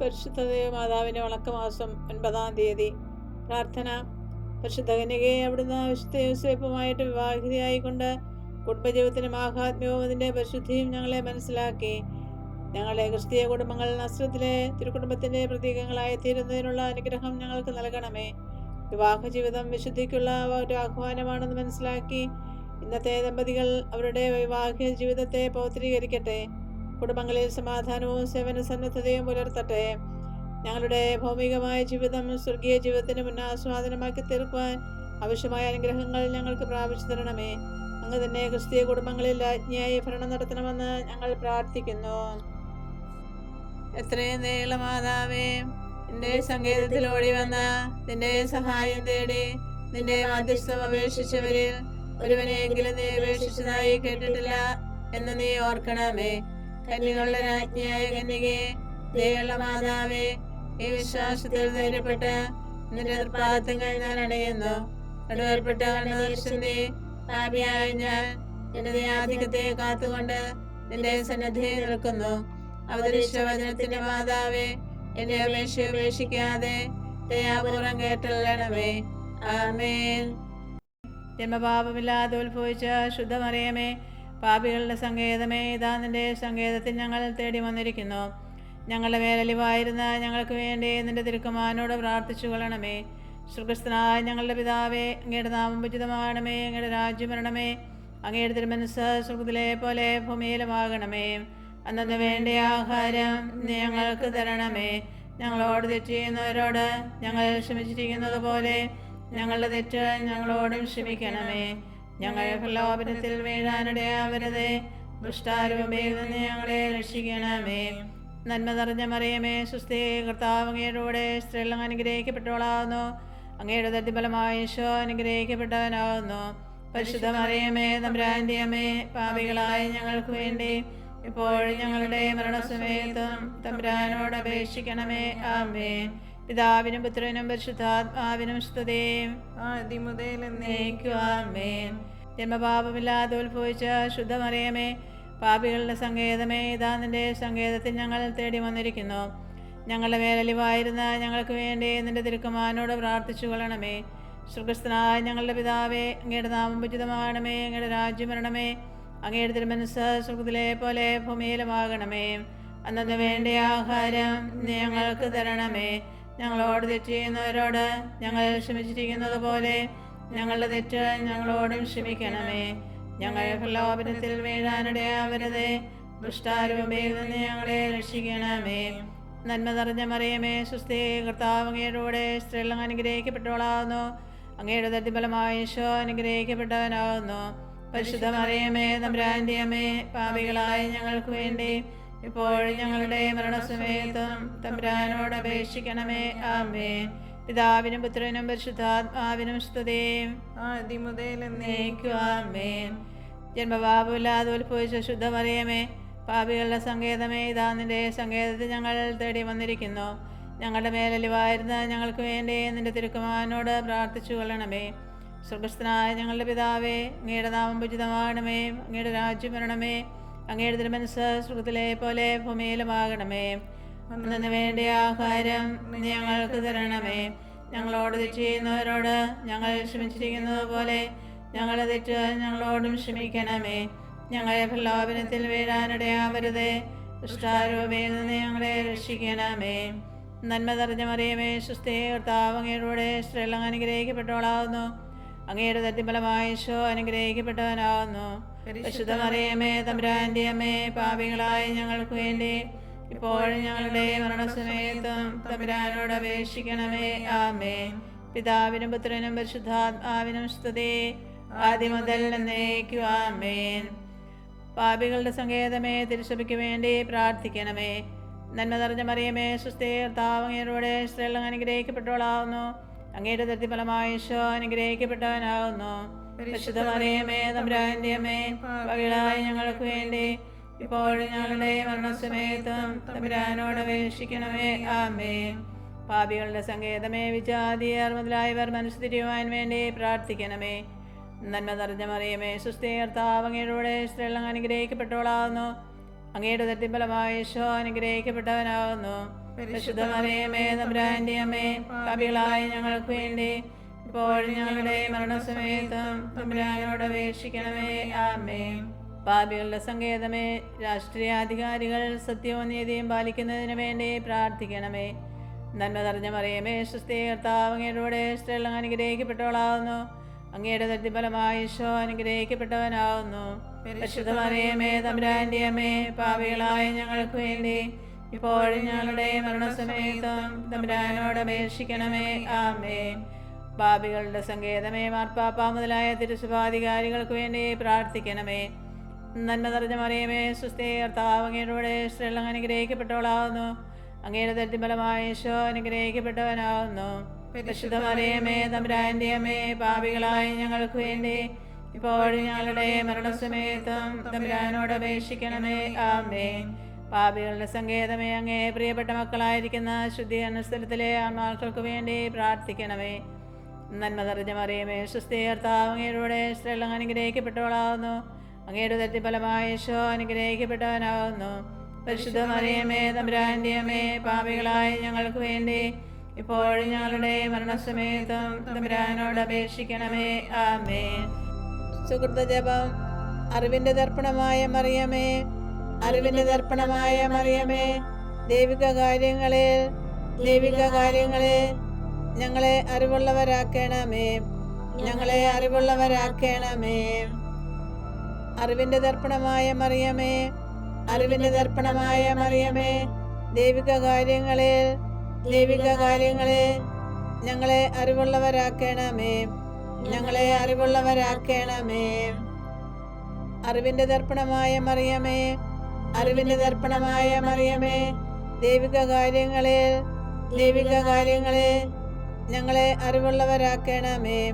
പരിശുദ്ധ മാതാവിൻ്റെ വണക്കമാസം 9-ാം തീയതി. പ്രാർത്ഥന. പരിശുദ്ധ കന്യകയെ അവിടുന്ന് വിശുദ്ധ യോസേപ്പുമായിട്ട് വിവാഹിതയായിക്കൊണ്ട് കുടുംബജീവിതത്തിന് മാഹാത്മ്യവും അതിൻ്റെ പരിശുദ്ധിയും ഞങ്ങളെ മനസ്സിലാക്കി. ഞങ്ങളുടെ ക്രിസ്തീയ കുടുംബങ്ങൾ നസ്രത്തിലെ തിരുക്കുടുംബത്തിൻ്റെ പ്രതീകങ്ങളായി തീരുന്നതിനുള്ള അനുഗ്രഹം ഞങ്ങൾക്ക് നൽകണമേ. വിവാഹ ജീവിതം വിശുദ്ധിക്കുള്ള ഒരു ആഹ്വാനമാണെന്ന് മനസ്സിലാക്കി ഇന്നത്തെ ദമ്പതികൾ അവരുടെ വൈവാഹിക ജീവിതത്തെ പൗത്രീകരിക്കട്ടെ. കുടുംബങ്ങളിൽ സമാധാനവും സേവന സന്നദ്ധതയും പുലർത്തട്ടെ. ഞങ്ങളുടെ ഭൗമികമായ ജീവിതം സ്വർഗീയ ജീവിതത്തിന് മുന്നാസ്വാദനമാക്കി തീർക്കുവാൻ ആവശ്യമായ അനുഗ്രഹങ്ങൾ ഞങ്ങൾക്ക് പ്രാപിച്ചു തരണമേ. അങ്ങ് തന്നെ ക്രിസ്തീയ കുടുംബങ്ങളിൽ രാജ്ഞിയായി ഭരണം നടത്തണമെന്ന് ഞങ്ങൾ പ്രാർത്ഥിക്കുന്നു. എത്രയും നീളമാതാവേ, നിന്റെ സങ്കേതത്തിൽ ഓടി വന്ന് നിന്റെ സഹായം തേടി നിന്റെ മാധ്യസ്ഥം അപേക്ഷിച്ചവരിൽ ഒരുവനെയെങ്കിലും നീ അപേക്ഷിച്ചതായി കേട്ടിട്ടില്ല എന്ന് നീ ഓർക്കണമേ. കന്യകളുടെ രാജ്ഞിയായ കന്യകേ, ദയുള്ള മാതാവേ, ഈ വിശ്വാസത്തിൽ ധൈര്യപ്പെട്ട് നിന്റെ തൃപ്പാദങ്ങൾ ഞാൻ അണയുന്നു. നടുവേർപ്പെട്ട കണ്ണുദർശിന്റെ പാപിയായ ഞാൻ എന്റെ ദയാധികത്തെ കാത്തുകൊണ്ട് നിന്റെ സന്നദ്ധിയിൽ നിൽക്കുന്നു. അവതരിച്ച വചനത്തിന്റെ മാതാവേ, എന്റെ അപേക്ഷ ഉപേക്ഷിക്കാതെ ദയാപൂർവം കേട്ടല്ലണമേ. ആമേൻ. ജന്മപാപമില്ലാതെ ഉത്ഭവിച്ച ശുദ്ധമറിയമേ, പാപികളുടെ സങ്കേതമേ, ഇതാ നിന്റെ സങ്കേതത്തിൽ ഞങ്ങൾ തേടി വന്നിരിക്കുന്നു. ഞങ്ങളുടെ മേലലിവായിരുന്ന ഞങ്ങൾക്ക് വേണ്ടി നിന്റെ തിരുക്കുമാരനോട് പ്രാർത്ഥിച്ചു കൊള്ളണമേ. സ്വർഗ്ഗസ്ഥനായ ഞങ്ങളുടെ പിതാവേ, അങ്ങയുടെ നാമം ഉചിതമാകണമേ. അങ്ങയുടെ രാജ്യം വരണമേ. അങ്ങയുടെ തിരുമനസ്സ് സ്വർഗ്ഗത്തിലെ പോലെ ഭൂമിയിലുമാകണമേ. അന്നു വേണ്ട ആഹാരം ഞങ്ങൾക്ക് തരണമേ. ഞങ്ങളോട് തെറ്റ് ചെയ്യുന്നവരോട് ഞങ്ങൾ ക്ഷമിച്ചിരിക്കുന്നത് പോലെ ഞങ്ങളുടെ തെറ്റ് ഞങ്ങളോടും ക്ഷമിക്കണമേ. ഞങ്ങൾ പ്രലോഭനത്തിൽ വീഴാനിടയാവരുതേ. ദുഷ്ടാരൂപയിൽ നിന്ന് ഞങ്ങളെ രക്ഷിക്കണമേ. നന്മ നിറഞ്ഞ മറിയമേ, സ്വസ്തി, കർത്താവ് അങ്ങയുടെ കൂടെ സ്ത്രീകൾ അനുഗ്രഹിക്കപ്പെട്ടവളാകുന്നു. അങ്ങയുടെ ദരിദ്രഫലമായ ഈശോ അനുഗ്രഹിക്കപ്പെട്ടവനാകുന്നു. പരിശുദ്ധ മറിയമേ, തമ്പുരാന്റെ അമ്മേ, പാപികളായ ഞങ്ങൾക്ക് വേണ്ടി ഇപ്പോഴും ഞങ്ങളുടെ മരണസമയത്തും തമ്പുരാനോട് അപേക്ഷിക്കണമേ. ആമേൻ. പിതാവിനും പുത്രനും പരിശുദ്ധാത്മാവിനും സ്തുതിയും ആദിമുതൽ എന്നേക്കും. ആമേൻ. ജന്മപാപമില്ലാതെ ഉത്ഭവിച്ച ശുദ്ധമറിയമേ, പാപികളുടെ സങ്കേതമേ, ഇതാ നിന്റെ സങ്കേതത്തിൽ ഞങ്ങൾ തേടി വന്നിരിക്കുന്നു. ഞങ്ങളുടെ മേലലിവായിരുന്ന ഞങ്ങൾക്ക് വേണ്ടി നിന്റെ തിരുക്കുമാരനോട് പ്രാർത്ഥിച്ചു കൊള്ളണമേ. സ്വർഗ്ഗസ്ഥനായ ഞങ്ങളുടെ പിതാവേ, അങ്ങയുടെ നാമം ഉചിതമാകണമേ. അങ്ങയുടെ രാജ്യം വരണമേ. അങ്ങയുടെ തിരുമനസ്സ് സ്വർഗ്ഗത്തിലെ പോലെ ഭൂമിയിലുമാകണമേ. അന്നു വേണ്ട ആഹാരം ഞങ്ങൾക്ക് തരണമേ. ഞങ്ങളോട് തെറ്റ് ചെയ്യുന്നവരോട് ഞങ്ങൾ ക്ഷമിച്ചിരിക്കുന്നത് പോലെ ഞങ്ങളുടെ തെറ്റ് ഞങ്ങളോടും ക്ഷമിക്കണമേ. ഞങ്ങൾ പ്രലോഭനത്തിൽ വീഴാനിടയാവരുതേ. ദുഷ്ടാരൂപയിൽ നിന്ന് ഞങ്ങളെ രക്ഷിക്കണമേ. നന്മ നിറഞ്ഞ മറിയമേ, സ്വസ്തി, കർത്താവ് അങ്ങയുടെ കൂടെ സ്ത്രീകൾ അനുഗ്രഹിക്കപ്പെട്ടവളാകുന്നു. അങ്ങയുടെ ദരിദ്രഫലമായ ഈശോ അനുഗ്രഹിക്കപ്പെട്ടവനാകുന്നു. പരിശുദ്ധ മറിയമേ, തമ്പുരാന്റെ അമ്മേ, പാപികളായ ഞങ്ങൾക്ക് വേണ്ടി ഇപ്പോഴും ഞങ്ങളുടെ മരണസമയത്തും തമ്പുരാനോട് അപേക്ഷിക്കണമേ. ആമേൻ. പിതാവിനും പുത്രനും പരിശുദ്ധാത്മാവിനും സ്തുതിയും ആദിമുതൽ എന്നേക്കും. ആമേൻ. ജന്മപാപമില്ലാതെ ഉത്ഭവിച്ച ശുദ്ധമറിയമേ, പാപികളുടെ സങ്കേതമേ, ഇതാ നിന്റെ സങ്കേതത്തിൽ ഞങ്ങൾ തേടി വന്നിരിക്കുന്നു. ഞങ്ങളുടെ മേലലിവായിരുന്ന ഞങ്ങൾക്ക് വേണ്ടി നിന്റെ തിരുക്കുമാരനോട് പ്രാർത്ഥിച്ചു കൊള്ളണമേ. സ്വർഗ്ഗസ്ഥനായ ഞങ്ങളുടെ പിതാവേ, അങ്ങയുടെ നാമം ഉചിതമാകണമേ. അങ്ങയുടെ രാജ്യം വരണമേ. അങ്ങയുടെ തിരുമനസ്സ് സ്വർഗ്ഗത്തിലെ പോലെ ഭൂമിയിലുമാകണമേ. അന്നു വേണ്ട ആഹാരം ഞങ്ങൾക്ക് തരണമേ. ഞങ്ങളോട് തെറ്റ് ചെയ്യുന്നവരോട് ഞങ്ങൾ ക്ഷമിച്ചിരിക്കുന്നത് പോലെ ഞങ്ങളുടെ തെറ്റ് ഞങ്ങളോടും ക്ഷമിക്കണമേ. ഞങ്ങളെ പ്രലോഭനത്തിൽ വീഴാനിടയാവരുതേ. ദുഷ്ടാരൂപയിൽ നിന്ന് ഞങ്ങളെ രക്ഷിക്കണമേ. നന്മ നിറഞ്ഞ മറിയമേ, സ്വസ്തി, കർത്താവ് അങ്ങയുടെ കൂടെ സ്ത്രീകൾ അനുഗ്രഹിക്കപ്പെട്ടവളാകുന്നു. അങ്ങയുടെ ദരിദ്രഫലമായ ഈശോ അനുഗ്രഹിക്കപ്പെട്ടവനാകുന്നു. പരിശുദ്ധ മറിയമേ, തമ്പുരാന്റെ അമ്മേ, പാപികളായ ഞങ്ങൾക്ക് വേണ്ടി ഇപ്പോഴും ഞങ്ങളുടെ മരണസമയത്തും തമ്പുരാനോട് അപേക്ഷിക്കണമേ. ആമേൻ. പിതാവിനും പുത്രനും പരിശുദ്ധാത്മാവിനും സ്തുതി, ആദ്യം മുതൽ എന്നേക്കും. ആമേൻ. പാപികളുടെ സങ്കേതമേ, തിരുസഭയ്ക്ക് വേണ്ടി പ്രാർത്ഥിക്കണമേ. നന്മ നിറഞ്ഞ മറിയമേ, സ്വസ്തി, കർത്താവ് അങ്ങയുടെ കൂടെ സ്ത്രീകൾ അനുഗ്രഹിക്കപ്പെട്ടവളാകുന്നു. അങ്ങയുടെ ദരിദ്രഫലമായ ഈശോ അനുഗ്രഹിക്കപ്പെട്ടവനാകുന്നു. പരിശുദ്ധ മറിയമേ, തമ്പുരാന്റെ അമ്മേ, പാപികളായ ഞങ്ങൾക്ക് വേണ്ടി ഇപ്പോഴും ഞങ്ങളുടെ മരണസമയത്തും തമ്പുരാനോട് അപേക്ഷിക്കണമേ. ആമേൻ. പാപികളുടെ സങ്കേതമേ, വിജാതിയർ മുതലായവർ മനസ്സ് തിരിയുവാൻ വേണ്ടി പ്രാർത്ഥിക്കണമേ. നന്മ നിറഞ്ഞ മറിയമേ, സ്വസ്തി, കർത്താവ് അങ്ങയുടെ കൂടെ സ്ത്രീകൾ അനുഗ്രഹിക്കപ്പെട്ടവളാകുന്നു. അങ്ങയുടെ ഉദരത്തിൻ ഈശോ അനുഗ്രഹിക്കപ്പെട്ടവനാകുന്നു. പരിശുദ്ധ മറിയമേ തമ്പുരാന്റെ അമ്മേ, പാപികളായ ഞങ്ങൾക്ക് വേണ്ടി ഇപ്പോഴും ഞങ്ങളുടെ മരണസമയത്തും തമ്പുരാനോട് അപേക്ഷിക്കണമേ. ആമേൻ. പാപികളുടെ സങ്കേതമേ, രാഷ്ട്രീയാധികാരികൾ സത്യവും നീതിയും പാലിക്കുന്നതിന് വേണ്ടി പ്രാർത്ഥിക്കണമേ. നന്മ നിറഞ്ഞ മറിയമേ, സ്വസ്തി, കർത്താവ് അങ്ങയുടെ സ്ത്രീകൾ അനുഗ്രഹിക്കപ്പെട്ടവളാകുന്നു. അങ്ങയുടെ ഉദരത്തിൻ ഈശോ അനുഗ്രഹിക്കപ്പെട്ടവനാകുന്നു. പരിശുദ്ധ മറിയമേ തമ്പുരാന്റെ അമ്മേ, പാപികളായ ഞങ്ങൾക്ക് വേണ്ടി ഇപ്പോഴും ഞങ്ങളുടെ മരണസമയത്തും തമ്പുരാനോട് അപേക്ഷിക്കണമേ. ആമേൻ. പാപികളുടെ സങ്കേതമേ, മാർപ്പാപ്പ മുതലായ തിരുസഭാധികാരികൾക്ക് വേണ്ടി പ്രാർത്ഥിക്കണമേ. നന്മ നിറഞ്ഞ മറിയമേ, സ്വസ്തി, കർത്താവ് അങ്ങയുടെ സ്ത്രീകൾ അനുഗ്രഹിക്കപ്പെട്ടവളാകുന്നു. അങ്ങയുടെ ഉദരത്തിൻ ഈശോ അനുഗ്രഹിക്കപ്പെട്ടവനാകുന്നു. പരിശുദ്ധ മറിയമേ തമ്പുരാന്റെ അമ്മേ, പാപികളായ ഞങ്ങൾക്ക് വേണ്ടി ഇപ്പോഴും ഞങ്ങളുടെ മരണസമയത്തും തമ്പുരാനോട് അപേക്ഷിക്കണമേ. ആമേൻ. പാപികളുടെ സങ്കേതമേ, അങ്ങേ പ്രിയപ്പെട്ട മക്കളായിരിക്കുന്ന ശുദ്ധീകരണ സ്ഥലത്തിലെ ആത്മാക്കൾക്ക് വേണ്ടി പ്രാർത്ഥിക്കണമേ. നന്മ നിറഞ്ഞ മറിയമേ, സ്വസ്തി, കർത്താവ് അങ്ങയുടെ സ്ത്രീകൾ അനുഗ്രഹിക്കപ്പെട്ടവളാകുന്നു. അങ്ങയുടെ ഉദരത്തിൻ ഈശോ അനുഗ്രഹിക്കപ്പെട്ടവനാകുന്നു. പരിശുദ്ധ മറിയമേ തമ്പുരാന്റെ അമ്മേ, പാപികളായ ഞങ്ങൾക്ക് വേണ്ടി ഇപ്പോഴും ഞങ്ങളുടെ മരണസമയത്തും തമ്പുരാനോട് അപേക്ഷിക്കണമേ. ആമേൻ. സുഹൃത ജപം. അറിവിന്റെ ദർപ്പണമായ മറിയമേ, അറിവിന്റെ ദർപ്പണമായ മറിയമേ, ദൈവിക കാര്യങ്ങളിൽ ഞങ്ങളെ അറിവുള്ളവരാക്കണമേ, ഞങ്ങളെ അറിവുള്ളവരാക്കണമേ. അറിവിന്റെ ദർപ്പണമായ മറിയമേ, അറിവിന്റെ ദർപ്പണമായ മറിയമേ, ദൈവിക കാര്യങ്ങളിൽ ഞങ്ങളെ അറിവുള്ളവരാക്കണമേ, ഞങ്ങളെ അറിവുള്ളവരാക്കണമേ. അറിവിന്റെ ദർപ്പണമായ മറിയമേ, അറിവിന്റെ ദർപ്പണമായ മറിയമേ, ദൈവിക കാര്യങ്ങളിൽ ഞങ്ങളെ അറിവുള്ളവരാക്കണമേ, ഞങ്ങളെ അറിവുള്ളവരാക്കണമേ. അറിവിന്റെ ദർപ്പണമായ മറിയമേ, അറിവിന്റെ ദർപ്പണമായ മറിയമേ, ദൈവിക കാര്യങ്ങളിൽ ഞങ്ങളെ അറിവുള്ളവരാക്കണമേ. അറിവിന്റെ ദർപ്പണമായ മറിയമേ, അറിവിന്റെ ദർപ്പണമായ മറിയമേ, ദൈവിക കാര്യങ്ങളിൽ ഞങ്ങളെ അറിവുള്ളവരാക്കണമേ,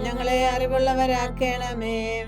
ഞങ്ങളെ അറിവുള്ളവരാക്കണമേ.